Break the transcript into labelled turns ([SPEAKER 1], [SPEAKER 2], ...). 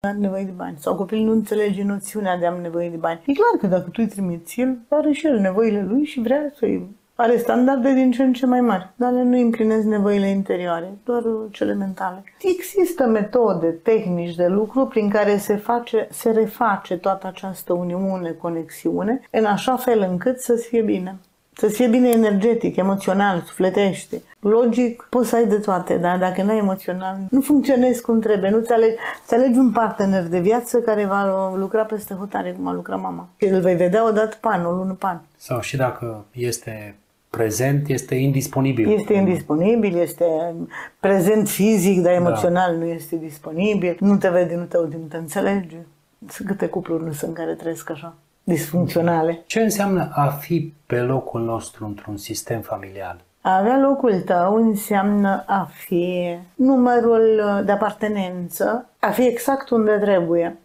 [SPEAKER 1] Are nevoie de bani. Sau copilul nu înțelege noțiunea de am nevoie de bani. E clar că dacă tu îi trimiți, el are și el nevoile lui și vrea să-i... Are standarde din ce în ce mai mari, dar nu împlinesc nevoile interioare, doar cele mentale. Există metode, tehnici de lucru prin care se reface toată această uniune, conexiune, în așa fel încât să fie bine. Să-ți fie bine energetic, emoțional, sufletește. Logic, poți să ai de toate, dar dacă nu ai emoțional, nu funcționezi cum trebuie. Nu ți alegi un partener de viață care va lucra peste hotare, cum a lucrat mama. Și îl vei vedea odată pe an, o lună pe an.
[SPEAKER 2] Sau și dacă este prezent, este indisponibil.
[SPEAKER 1] Este indisponibil, este prezent fizic, dar emoțional nu este disponibil. Nu te vede, nu te aude, nu te înțelege. Câte cupluri nu sunt care trăiesc așa? Disfuncționale.
[SPEAKER 2] Ce înseamnă a fi pe locul nostru într-un sistem familial?
[SPEAKER 1] A avea locul tău înseamnă a fi numărul de apartenență, a fi exact unde trebuie.